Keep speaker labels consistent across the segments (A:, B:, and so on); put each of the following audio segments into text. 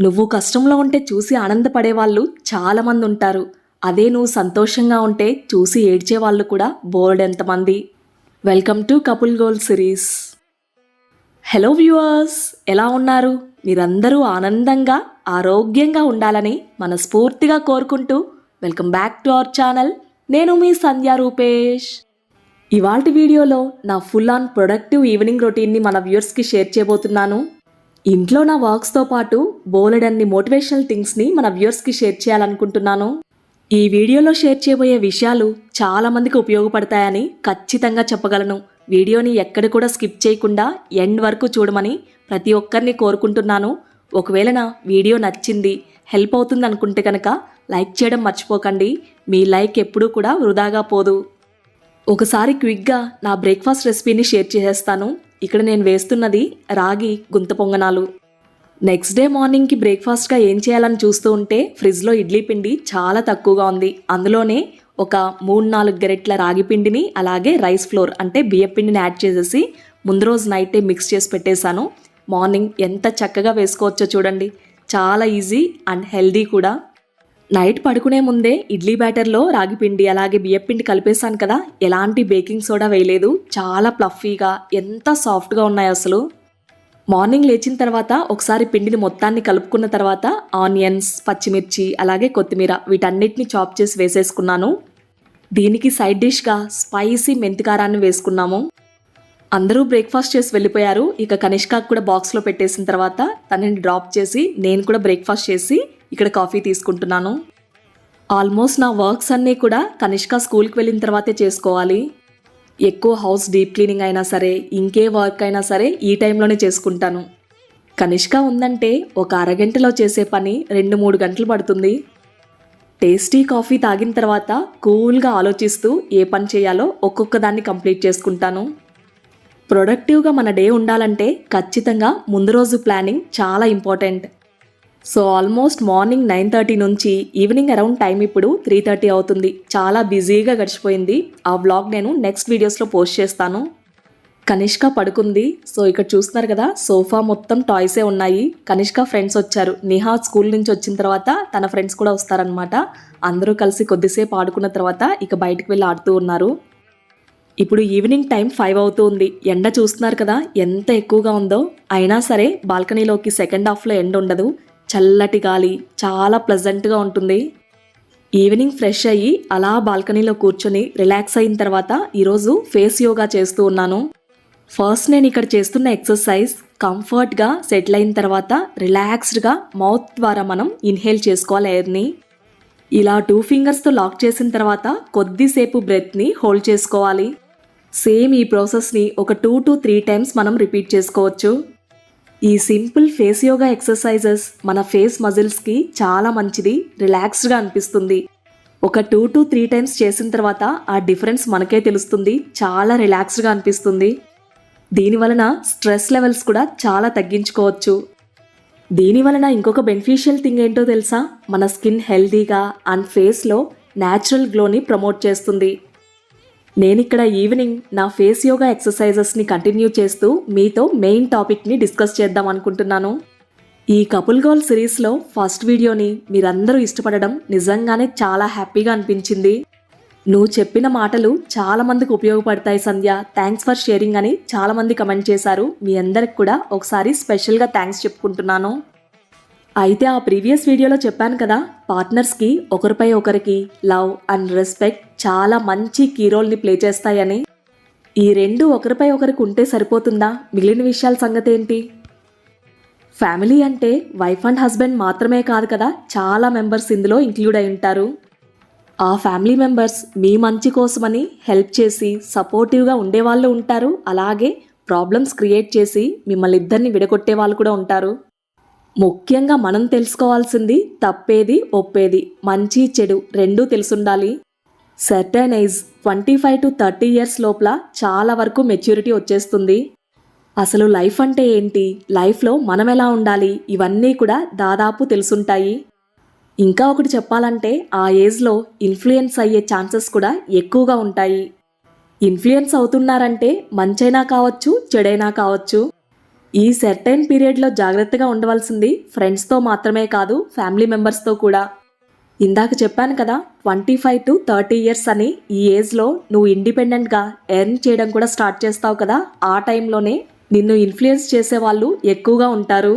A: నువ్వు కష్టంలో ఉంటే చూసి ఆనందపడే వాళ్ళు చాలామంది ఉంటారు. అదే నువ్వు సంతోషంగా ఉంటే చూసి ఏడ్చే వాళ్ళు కూడా బోలెడంతమంది. Welcome to couple goal series. Hello viewers, ఎలా ఉన్నారు? మీరందరూ ఆనందంగా ఆరోగ్యంగా ఉండాలని మనస్ఫూర్తిగా కోరుకుంటూ welcome back to our channel. నేను మీ సంధ్యా రూపేష్. ఇవాల్టి వీడియోలో నా ఫుల్ ఆన్ ప్రొడక్టివ్ ఈవినింగ్ రొటీన్ని మన వ్యూవర్స్కి షేర్ చేయబోతున్నాను. ఇంట్లో నా వర్క్స్తో పాటు బోలెడన్ని మోటివేషనల్ థింగ్స్ని మన వ్యూవర్స్కి షేర్ చేయాలనుకుంటున్నాను. ఈ వీడియోలో షేర్ చేయబోయే విషయాలు చాలామందికి ఉపయోగపడతాయని ఖచ్చితంగా చెప్పగలను. వీడియోని ఎక్కడ కూడా స్కిప్ చేయకుండా ఎండ్ వరకు చూడమని ప్రతి ఒక్కరిని కోరుకుంటున్నాను. ఒకవేళ నా వీడియో నచ్చింది, హెల్ప్ అవుతుంది అనుకుంటే కనుక లైక్ చేయడం మర్చిపోకండి. మీ లైక్ ఎప్పుడూ కూడా వృధాగా పోదు. ఒకసారి క్విక్గా నా బ్రేక్ఫాస్ట్ రెసిపీని షేర్ చేసేస్తాను. ఇక్కడ నేను వేస్తున్నది రాగి గుంత పొంగనాలు. నెక్స్ట్ డే మార్నింగ్కి బ్రేక్ఫాస్ట్గా ఏం చేయాలని చూస్తూ ఉంటే ఫ్రిడ్జ్లో ఇడ్లీ పిండి చాలా తక్కువగా ఉంది. అందులోనే ఒక 3-4 గరెట్ల రాగి పిండిని అలాగే రైస్ ఫ్లోర్ అంటే బియ్యం పిండిని యాడ్ చేసేసి ముందు రోజు నైటే మిక్స్ చేసి పెట్టేశాను. మార్నింగ్ ఎంత చక్కగా వేసుకోవచ్చో చూడండి. చాలా ఈజీ అండ్ హెల్దీ కూడా. నైట్ పడుకునే ముందే ఇడ్లీ బ్యాటర్లో రాగి పిండి అలాగే బియ్యం పిండి కలిపేశాను కదా, ఎలాంటి బేకింగ్ సోడా వేయలేదు. చాలా ప్లఫీగా ఎంత సాఫ్ట్గా ఉన్నాయో అసలు. మార్నింగ్ లేచిన తర్వాత ఒకసారి పిండిని మొత్తాన్ని కలుపుకున్న తర్వాత ఆనియన్స్, పచ్చిమిర్చి అలాగే కొత్తిమీర వీటన్నిటిని చాప్ చేసి వేసేసుకున్నాను. దీనికి సైడ్ డిష్గా స్పైసీ మెంతికారాన్ని వేసుకున్నాము. అందరూ బ్రేక్ఫాస్ట్ చేసి వెళ్ళిపోయారు. ఇక కనిష్కాకు కూడా బాక్స్లో పెట్టేసిన తర్వాత తనని డ్రాప్ చేసి నేను కూడా బ్రేక్ఫాస్ట్ చేసి ఇక్కడ కాఫీ తీసుకుంటున్నాను. ఆల్మోస్ట్ నా వర్క్స్ అన్నీ కూడా కనిష్క స్కూల్కి వెళ్ళిన తర్వాతే చేసుకోవాలి. ఎక్కువ హౌస్ డీప్ క్లీనింగ్ అయినా సరే, ఇంకే వర్క్ అయినా సరే ఈ టైంలోనే చేసుకుంటాను. కనిష్క ఉందంటే ఒక అరగంటలో చేసే పని 2-3 గంటలు పడుతుంది. టేస్టీ కాఫీ తాగిన తర్వాత కూల్గా ఆలోచిస్తూ ఏ పని చేయాలో ఒక్కొక్క దాన్ని కంప్లీట్ చేసుకుంటాను. ప్రొడక్టివ్గా మన డే ఉండాలంటే ఖచ్చితంగా ముందు రోజు ప్లానింగ్ చాలా ఇంపార్టెంట్. సో ఆల్మోస్ట్ మార్నింగ్ 9:30 నుంచి ఈవినింగ్ అరౌండ్ టైం ఇప్పుడు 3:30 అవుతుంది. చాలా బిజీగా గడిచిపోయింది. ఆ వ్లాగ్ నేను నెక్స్ట్ వీడియోస్లో పోస్ట్ చేస్తాను. కనిష్క పడుకుంది. సో ఇక్కడ చూస్తున్నారు కదా, సోఫా మొత్తం టాయ్సే ఉన్నాయి. కనిష్క ఫ్రెండ్స్ వచ్చారు. నిహా స్కూల్ నుంచి వచ్చిన తర్వాత తన ఫ్రెండ్స్ కూడా వస్తారనమాట. అందరూ కలిసి కొద్దిసేపు ఆడుకున్న తర్వాత ఇక బయటకు వెళ్ళి ఆడుతూ ఉన్నారు. ఇప్పుడు ఈవినింగ్ టైం 5 అవుతుంది. ఎండ చూస్తున్నారు కదా ఎంత ఎక్కువగా ఉందో. అయినా సరే బాల్కనీలోకి సెకండ్ హాఫ్లో ఎండ ఉండదు. చల్లటి గాలి చాలా ప్లెజెంట్గా ఉంటుంది. ఈవినింగ్ ఫ్రెష్ అయ్యి అలా బాల్కనీలో కూర్చొని రిలాక్స్ అయిన తర్వాత ఈరోజు ఫేస్ యోగా చేస్తూ ఉన్నాను. ఫస్ట్ నేను ఇక్కడ చేస్తున్న ఎక్సర్సైజ్ కంఫర్ట్గా సెటిల్ అయిన తర్వాత రిలాక్స్డ్గా మౌత్ ద్వారా మనం ఇన్హేల్ చేసుకోవాలి ఎయిర్ని. ఇలా 2 ఫింగర్స్తో లాక్ చేసిన తర్వాత కొద్దిసేపు బ్రెత్ని హోల్డ్ చేసుకోవాలి. సేమ్ ఈ ప్రాసెస్ని ఒక 2 to 3 టైమ్స్ మనం రిపీట్ చేసుకోవచ్చు. ఈ సింపుల్ ఫేస్ యోగా ఎక్సర్సైజెస్ మన ఫేస్ మజిల్స్కి చాలా మంచిది, రిలాక్స్డ్గా అనిపిస్తుంది. ఒక 2 to 3 టైమ్స్ చేసిన తర్వాత ఆ డిఫరెన్స్ మనకే తెలుస్తుంది. చాలా రిలాక్స్డ్గా అనిపిస్తుంది. దీనివలన స్ట్రెస్ లెవెల్స్ కూడా చాలా తగ్గించుకోవచ్చు. దీనివలన ఇంకొక బెనిఫిషియల్ థింగ్ ఏంటో తెలుసా? మన స్కిన్ హెల్తీగా అండ్ ఫేస్లో న్యాచురల్ గ్లోని ప్రమోట్ చేస్తుంది. నేనిక్కడ ఈవినింగ్ నా ఫేస్ యోగా ఎక్సర్సైజెస్ని కంటిన్యూ చేస్తూ మీతో మెయిన్ టాపిక్ని డిస్కస్ చేద్దాం అనుకుంటున్నాను. ఈ కపుల్ గోల్ సిరీస్లో ఫస్ట్ వీడియోని మీరందరూ ఇష్టపడడం నిజంగానే చాలా హ్యాపీగా అనిపించింది. నువ్వు చెప్పిన మాటలు చాలామందికి ఉపయోగపడతాయి సంధ్య, థ్యాంక్స్ ఫర్ షేరింగ్ అని చాలామంది కమెంట్ చేశారు. మీ అందరికి కూడా ఒకసారి స్పెషల్గా థ్యాంక్స్ చెప్పుకుంటున్నాను. అయితే ఆ ప్రీవియస్ వీడియోలో చెప్పాను కదా, పార్ట్నర్స్కి ఒకరిపై ఒకరికి లవ్ అండ్ రెస్పెక్ట్ చాలా మంచి కీ రోల్ని ప్లే చేస్తాయని. ఈ రెండు ఒకరిపై ఒకరికి ఉంటే సరిపోతుందా? మిగిలిన విషయాల సంగతి ఏంటి? ఫ్యామిలీ అంటే వైఫ్ అండ్ హస్బెండ్ మాత్రమే కాదు కదా, చాలా మెంబర్స్ ఇందులో ఇంక్లూడ్ అయి ఉంటారు. ఆ ఫ్యామిలీ మెంబర్స్ మీ మంచి కోసమని హెల్ప్ చేసి సపోర్టివ్గా ఉండేవాళ్ళు ఉంటారు. అలాగే ప్రాబ్లమ్స్ క్రియేట్ చేసి మిమ్మల్ని ఇద్దరిని విడగొట్టే వాళ్ళు కూడా ఉంటారు. ముఖ్యంగా మనం తెలుసుకోవాల్సింది తప్పేది ఒప్పేది, మంచి చెడు రెండూ తెలుసుండాలి. సర్టెన్ ఏజ్ 25 to 30 ఇయర్స్ లోపల చాలా వరకు మెచ్యూరిటీ వచ్చేస్తుంది. అసలు లైఫ్ అంటే ఏంటి, లైఫ్లో మనం ఎలా ఉండాలి, ఇవన్నీ కూడా దాదాపు తెలుసుంటాయి. ఇంకా ఒకటి చెప్పాలంటే ఆ ఏజ్లో ఇన్ఫ్లుయెన్స్ అయ్యే ఛాన్సెస్ కూడా ఎక్కువగా ఉంటాయి. ఇన్ఫ్లుయెన్స్ అవుతున్నారంటే మంచైనా కావచ్చు, చెడైనా కావచ్చు. ఈ సర్టైన్ పీరియడ్లో జాగ్రత్తగా ఉండవలసింది ఫ్రెండ్స్తో మాత్రమే కాదు, ఫ్యామిలీ మెంబర్స్తో కూడా. ఇందాక చెప్పాను కదా, 25 to 30 ఇయర్స్ అని. ఈ ఏజ్లో నువ్వు ఇండిపెండెంట్గా ఎర్న్ చేయడం కూడా స్టార్ట్ చేస్తావు కదా, ఆ టైంలోనే నిన్ను ఇన్ఫ్లుయెన్స్ చేసేవాళ్ళు ఎక్కువగా ఉంటారు.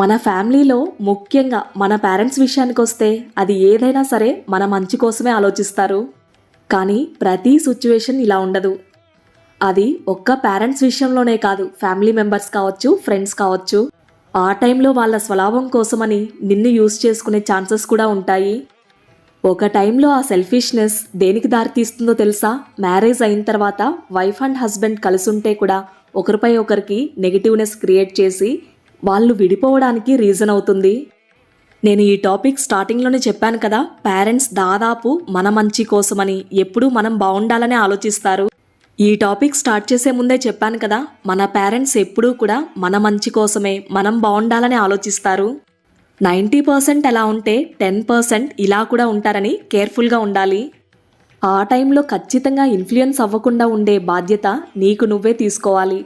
A: మన ఫ్యామిలీలో ముఖ్యంగా మన పేరెంట్స్ విషయానికి వస్తే అది ఏదైనా సరే మన మంచి కోసమే ఆలోచిస్తారు. కానీ ప్రతి సిచ్యువేషన్ ఇలా ఉండదు. అది ఒక్క పేరెంట్స్ విషయంలోనే కాదు, ఫ్యామిలీ మెంబర్స్ కావచ్చు, ఫ్రెండ్స్ కావచ్చు. ఆ టైంలో వాళ్ళ స్వలాభం కోసమని నిన్ను యూజ్ చేసుకునే ఛాన్సెస్ కూడా ఉంటాయి. ఒక టైంలో ఆ సెల్ఫిష్నెస్ దేనికి దారితీస్తుందో తెలుసా? మ్యారేజ్ అయిన తర్వాత వైఫ్ అండ్ హస్బెండ్ కలిసి ఉంటే కూడా ఒకరిపై ఒకరికి నెగిటివ్నెస్ క్రియేట్ చేసి వాళ్ళు విడిపోవడానికి రీజన్ అవుతుంది. నేను ఈ టాపిక్ స్టార్టింగ్లోనే చెప్పాను కదా, పేరెంట్స్ దాదాపు మన మంచి కోసమని, ఎప్పుడూ మనం బాగుండాలని ఆలోచిస్తారు. ఈ టాపిక్ స్టార్ట్ చేసే ముందే చెప్పాను కదా, మన పేరెంట్స్ ఎప్పుడూ కూడా మన మంచి కోసమే, మనం బాగుండాలని ఆలోచిస్తారు. 90% ఎలా ఉంటే 10% ఇలా కూడా ఉంటారని కేర్ఫుల్గా ఉండాలి. ఆ టైంలో ఖచ్చితంగా ఇన్ఫ్లుయెన్స్ అవ్వకుండా ఉండే బాధ్యత నీకు నువ్వే తీసుకోవాలి.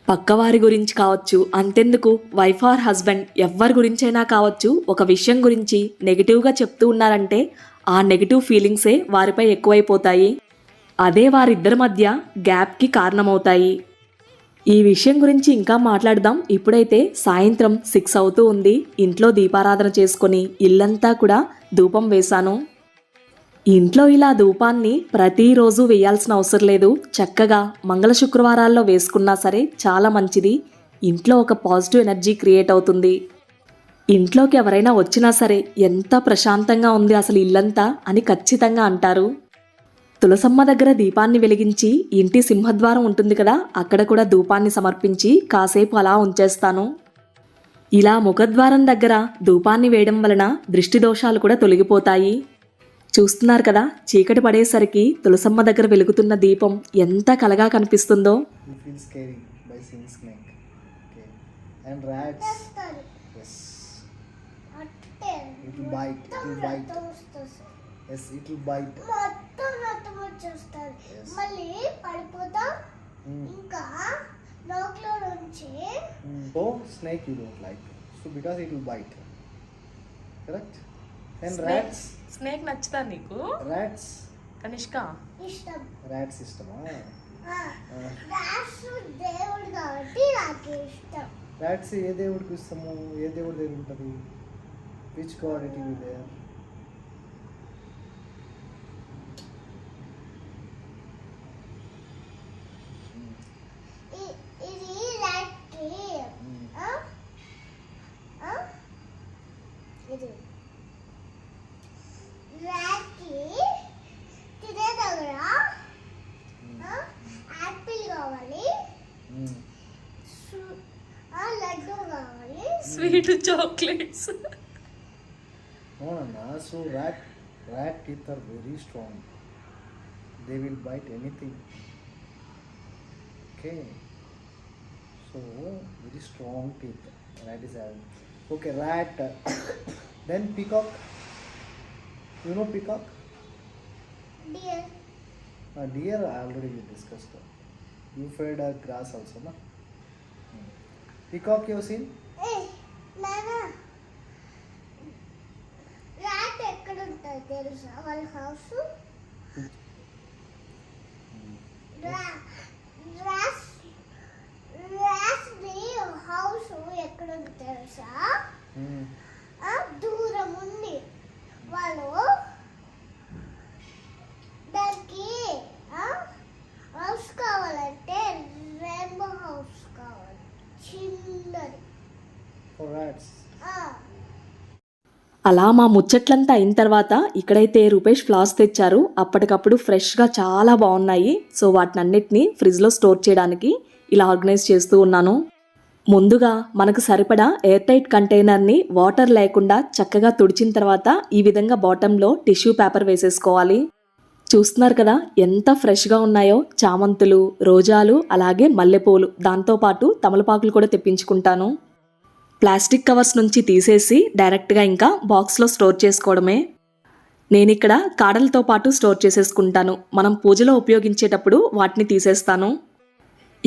A: పక్కవారి గురించి కావచ్చు, అంతెందుకు వైఫ్ ఆర్ హస్బెండ్ ఎవ్వరి గురించైనా కావచ్చు, ఒక విషయం గురించి నెగిటివ్గా చెప్తూ ఉన్నారంటే ఆ నెగిటివ్ ఫీలింగ్సే వారిపై ఎక్కువైపోతాయి. అదే వారిద్దరి మధ్య గ్యాప్కి కారణమవుతాయి. ఈ విషయం గురించి ఇంకా మాట్లాడదాం. ఇప్పుడైతే సాయంత్రం 6 అవుతూ ఉంది. ఇంట్లో దీపారాధన చేసుకొని ఇల్లంతా కూడా ధూపం వేశాను. ఇంట్లో ఇలా ధూపాన్ని ప్రతిరోజు వేయాల్సిన అవసరం లేదు. చక్కగా మంగళ శుక్రవారాల్లో వేసుకున్నా సరే చాలా మంచిది. ఇంట్లో ఒక పాజిటివ్ ఎనర్జీ క్రియేట్ అవుతుంది. ఇంట్లోకి ఎవరైనా వచ్చినా సరే ఎంత ప్రశాంతంగా ఉంది అసలు ఇల్లంతా అని ఖచ్చితంగా అంటారు. తులసమ్మ దగ్గర దీపాన్ని వెలిగించి ఇంటి సింహద్వారం ఉంటుంది కదా, అక్కడ కూడా ధూపాన్ని సమర్పించి కాసేపు అలా ఉంచేస్తాను. ఇలా ముఖద్వారం దగ్గర ధూపాన్ని వేయడం వలన దృష్టి దోషాలు కూడా తొలగిపోతాయి. చూస్తున్నారు కదా, చీకటి పడేసరికి తులసమ్మ దగ్గర వెలుగుతున్న దీపం ఎంత కలగా కనిపిస్తుందో.
B: Snake you don't like, so because it will bite, correct? And rats.
A: Snake నచ్చుతా నీకు?
B: Rats.
A: కనిష్క
C: ఇష్టం.
B: Rats ఇష్టమా?
C: రాట్స్ దేవుడు కాబట్టి నాకు ఇష్టం.
B: Rats ఏ దేవుడికి ఇష్టము? ఏ దేవుడి దగ్గర ఉంటుంది? Which god it will be there?
C: ఇది రాట్కి ఇది రాట్కి తినే దగ్గర యాపిల్ కావాలి, లడ్డు కావాలి,
A: స్వీట్ చాక్లెట్స్.
B: అవునన్నా. So rat teeth are very strong. They will bite anything. Okay. So very strong teeth rat is having. Okay, rat. Then peacock. You know peacock?
C: Dear.
B: Deer already we discussed. You fed grass also, na? Peacock you have seen?
C: నానా rot ఎక్కడ ఉంటుంది తెలుసా? వాళ్ళ house house ఎక్కడ ఉంది తెలుసా? దూరం ఉంది. వాళ్ళు దానికి హౌస్ కావాలంటే రెయిన్బో హౌస్ కావాలి, చిన్నది.
B: For rats.
A: అలా మా ముచ్చట్లంతా అయిన తర్వాత ఇక్కడైతే రూపేష్ ఫ్లవర్స్ తెచ్చారు. అప్పటికప్పుడు ఫ్రెష్గా చాలా బాగున్నాయి. సో వాటినన్నిటిని ఫ్రిడ్జ్లో స్టోర్ చేయడానికి ఇలా ఆర్గనైజ్ చేస్తూ ఉన్నాను. ముందుగా మనకు సరిపడా ఎయిర్ టైట్ కంటైనర్ని వాటర్ లేకుండా చక్కగా తుడిచిన తర్వాత ఈ విధంగా బాటంలో టిష్యూ పేపర్ వేసేసుకోవాలి. చూస్తున్నారు కదా ఎంత ఫ్రెష్గా ఉన్నాయో. చామంతులు, రోజాలు, అలాగే మల్లెపూలు, దాంతోపాటు తమలపాకులు కూడా తెప్పించుకుంటాను. ప్లాస్టిక్ కవర్స్ నుంచి తీసేసి డైరెక్ట్గా ఇంకా బాక్స్లో స్టోర్ చేసుకోవడమే. నేను ఇక్కడ కాడలతో పాటు స్టోర్ చేసేసుకుంటాను. మనం పూజలో ఉపయోగించేటప్పుడు వాటిని తీసేస్తాను.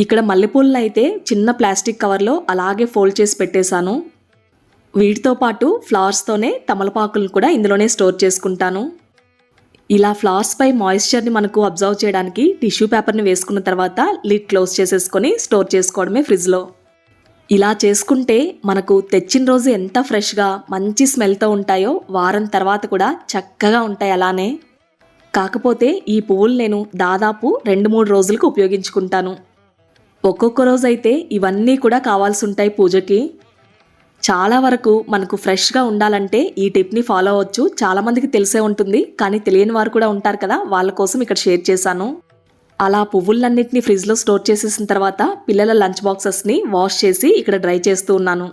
A: ఇక్కడ మల్లెపూలను అయితే చిన్న ప్లాస్టిక్ కవర్లో అలాగే ఫోల్డ్ చేసి పెట్టేశాను. వీటితో పాటు ఫ్లవర్స్తోనే తమలపాకులను కూడా ఇందులోనే స్టోర్ చేసుకుంటాను. ఇలా ఫ్లవర్స్పై మాయిశ్చర్ని మనకు అబ్జర్వ్ చేయడానికి టిష్యూ పేపర్ని వేసుకున్న తర్వాత లిడ్ క్లోజ్ చేసేసుకొని స్టోర్ చేసుకోవడమే ఫ్రిడ్జ్లో. ఇలా చేసుకుంటే మనకు తెచ్చిన రోజు ఎంత ఫ్రెష్గా మంచి స్మెల్తో ఉంటాయో వారం తర్వాత కూడా చక్కగా ఉంటాయి అలానే. కాకపోతే ఈ పువ్వులు నేను దాదాపు 2-3 రోజులకు ఉపయోగించుకుంటాను. ఒక్కొక్క రోజు అయితే ఇవన్నీ కూడా కావాల్సి ఉంటాయి పూజకి. చాలా వరకు మనకు ఫ్రెష్గా ఉండాలంటే ఈ టిప్ని ఫాలో అవ్వచ్చు. చాలామందికి తెలిసే ఉంటుంది, కానీ తెలియని వారు కూడా ఉంటారు కదా, వాళ్ళ కోసం ఇక్కడ షేర్ చేశాను. అలా పువ్వులన్నింటినీ ఫ్రిడ్జ్లో స్టోర్ చేసేసిన తర్వాత పిల్లల లంచ్ బాక్సెస్ని వాష్ చేసి ఇక్కడ డ్రై చేస్తూ ఉన్నాను.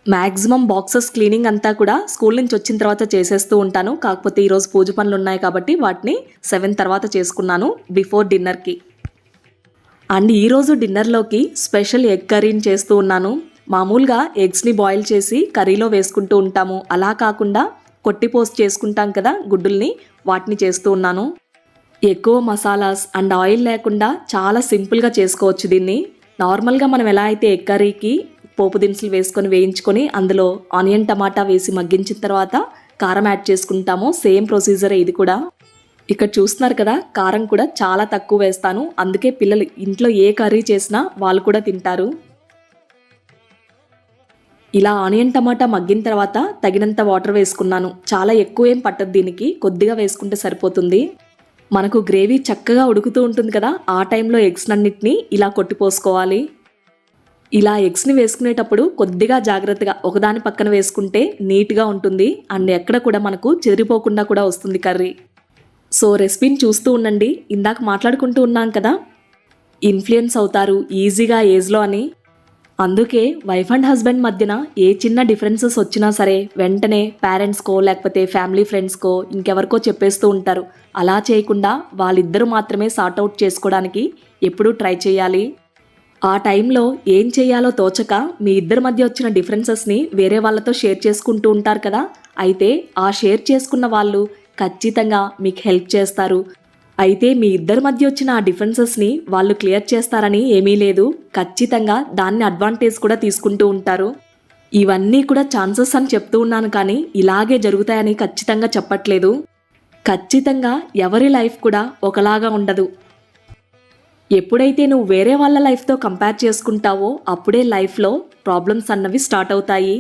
A: మ్యాక్సిమం బాక్సెస్ క్లీనింగ్ అంతా కూడా స్కూల్ నుంచి వచ్చిన తర్వాత చేసేస్తూ ఉంటాను. కాకపోతే ఈరోజు పూజ పనులు ఉన్నాయి కాబట్టి వాటిని 7 తర్వాత చేసుకున్నాను, బిఫోర్ డిన్నర్కి. అండ్ ఈరోజు డిన్నర్లోకి స్పెషల్ ఎగ్ కర్రీని చేస్తూ ఉన్నాను. మామూలుగా ఎగ్స్ని బాయిల్ చేసి కర్రీలో వేసుకుంటూ ఉంటాము, అలా కాకుండా కొట్టి పోస్ట్ చేసుకుంటాం కదా గుడ్డుల్ని, వాటిని చేస్తూ ఉన్నాను. ఎక్కువ మసాలాస్ అండ్ ఆయిల్ లేకుండా చాలా సింపుల్గా చేసుకోవచ్చు దీన్ని. నార్మల్గా మనం ఎలా అయితే ఎగ్ కర్రీకి పోపు దినుసులు వేసుకొని వేయించుకొని అందులో ఆనియన్ టమాటా వేసి మగ్గించిన తర్వాత కారం యాడ్ చేసుకుంటామో సేమ్ ప్రొసీజరే ఇది కూడా. ఇక్కడ చూస్తున్నారు కదా, కారం కూడా చాలా తక్కువ వేస్తాను, అందుకే పిల్లలు ఇంట్లో ఏ కర్రీ చేసినా వాళ్ళు కూడా తింటారు. ఇలా ఆనియన్ టమాటా మగ్గిన తర్వాత తగినంత వాటర్ వేసుకున్నాను. చాలా ఎక్కువ ఏం పట్టదు దీనికి, కొద్దిగా వేసుకుంటే సరిపోతుంది. మనకు గ్రేవీ చక్కగా ఉడుకుతూ ఉంటుంది కదా, ఆ టైంలో ఎగ్స్ అన్నిటినీ ఇలా కొట్టిపోసుకోవాలి. ఇలా ఎగ్స్ని వేసుకునేటప్పుడు కొద్దిగా జాగ్రత్తగా ఒకదాని పక్కన వేసుకుంటే నీట్గా ఉంటుంది అండ్ ఎక్కడ కూడా మనకు చెదిరిపోకుండా కూడా వస్తుంది కర్రీ. సో రెసిపీని చూస్తూ ఉండండి. ఇందాక మాట్లాడుకుంటూ ఉన్నాం కదా, ఇన్ఫ్లుయెన్స్ అవుతారు ఈజీగా ఏజ్లో అని. అందుకే వైఫ్ అండ్ హస్బెండ్ మధ్యన ఏ చిన్న డిఫరెన్సెస్ వచ్చినా సరే వెంటనే పేరెంట్స్కో లేకపోతే ఫ్యామిలీ ఫ్రెండ్స్కో ఇంకెవరికో చెప్పేస్తూ ఉంటారు. అలా చేయకుండా వాళ్ళిద్దరూ మాత్రమే సార్ట్అవుట్ చేసుకోవడానికి ఎప్పుడూ ట్రై చేయాలి. ఆ టైంలో ఏం చేయాలో తోచక మీ ఇద్దరి మధ్య వచ్చిన డిఫరెన్సెస్ని వేరే వాళ్ళతో షేర్ చేసుకుంటూ ఉంటారు కదా, అయితే ఆ షేర్ చేసుకున్న వాళ్ళు ఖచ్చితంగా మీకు హెల్ప్ చేస్తారు. అయితే మీ ఇద్దరి మధ్య వచ్చిన ఆ డిఫరెన్సెస్ని వాళ్ళు క్లియర్ చేస్తారని ఏమీ లేదు, ఖచ్చితంగా దాన్ని అడ్వాంటేజ్ కూడా తీసుకుంటూ ఉంటారు. ఇవన్నీ కూడా ఛాన్సెస్ అని చెప్తూ ఉన్నాను, కానీ ఇలాగే జరుగుతాయని ఖచ్చితంగా చెప్పట్లేదు. ఖచ్చితంగా ఎవరి లైఫ్ కూడా ఒకలాగా ఉండదు. ఎప్పుడైతే నువ్వు వేరే వాళ్ళ లైఫ్తో కంపేర్ చేసుకుంటావో అప్పుడే లైఫ్లో ప్రాబ్లమ్స్ అన్నవి స్టార్ట్ అవుతాయి.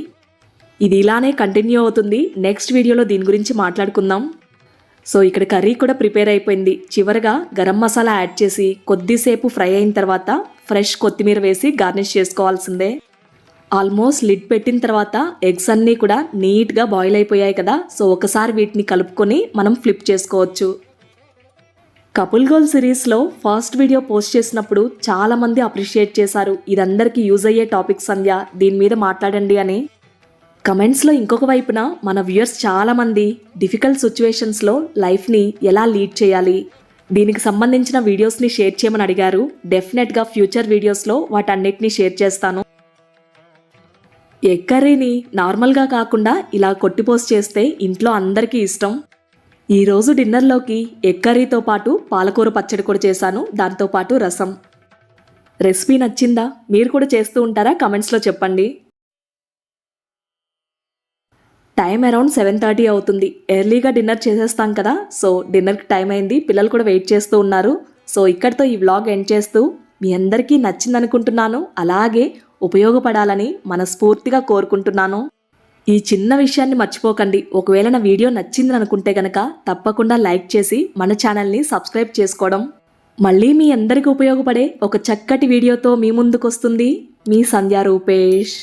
A: ఇది ఇలానే కంటిన్యూ అవుతుంది. నెక్స్ట్ వీడియోలో దీని గురించి మాట్లాడుకుందాం. సో ఇక్కడ కర్రీ కూడా ప్రిపేర్ అయిపోయింది. చివరగా గరం మసాలా యాడ్ చేసి కొద్దిసేపు ఫ్రై అయిన తర్వాత ఫ్రెష్ కొత్తిమీర వేసి గార్నిష్ చేసుకోవాల్సిందే. ఆల్మోస్ట్ లిడ్ పెట్టిన తర్వాత ఎగ్స్ అన్నీ కూడా నీట్గా బాయిల్ అయిపోయాయి కదా, సో ఒకసారి వీటిని కలుపుకొని మనం ఫ్లిప్ చేసుకోవచ్చు. కపుల్ గోల్ సిరీస్లో ఫస్ట్ వీడియో పోస్ట్ చేసినప్పుడు చాలామంది అప్రిషియేట్ చేశారు, ఇదందరికీ యూజ్ అయ్యే టాపిక్ సంధ్య, దీని మీద మాట్లాడండి అని. కమెంట్స్లో ఇంకొక వైపున మన వ్యూయర్స్ చాలామంది డిఫికల్ట్ సిచ్యువేషన్స్లో లైఫ్ని ఎలా లీడ్ చేయాలి, దీనికి సంబంధించిన వీడియోస్ని షేర్ చేయమని అడిగారు. డెఫినెట్గా ఫ్యూచర్ వీడియోస్లో వాటన్నిటిని షేర్ చేస్తాను. ఎగ్ కర్రీని నార్మల్గా కాకుండా ఇలా కొట్టిపోసి చేస్తే ఇంట్లో అందరికీ ఇష్టం. ఈరోజు డిన్నర్లోకి ఎగ్ కర్రీతో పాటు పాలకూర పచ్చడి కూడా చేశాను, దాంతోపాటు రసం. రెసిపీ నచ్చిందా? మీరు కూడా చేస్తూ ఉంటారా? కమెంట్స్లో చెప్పండి. టైం అరౌండ్ 7:30 అవుతుంది. ఎర్లీగా డిన్నర్ చేసేస్తాం కదా, సో డిన్నర్కి టైం అయింది. పిల్లలు కూడా వెయిట్ చేస్తూ ఉన్నారు. సో ఇక్కడితో ఈ వ్లాగ్ ఎండ్ చేస్తూ మీ అందరికీ నచ్చిందనుకుంటున్నాను, అలాగే ఉపయోగపడాలని మనస్ఫూర్తిగా కోరుకుంటున్నాను. ఈ చిన్న విషయాన్ని మర్చిపోకండి. ఒకవేళ నా వీడియో నచ్చిందని అనుకుంటే గనక తప్పకుండా లైక్ చేసి మన ఛానల్ని సబ్స్క్రైబ్ చేసుకోవడం. మళ్ళీ మీ అందరికీ ఉపయోగపడే ఒక చక్కటి వీడియోతో మీ ముందుకు వస్తుంది మీ సంధ్యా రూపేష్.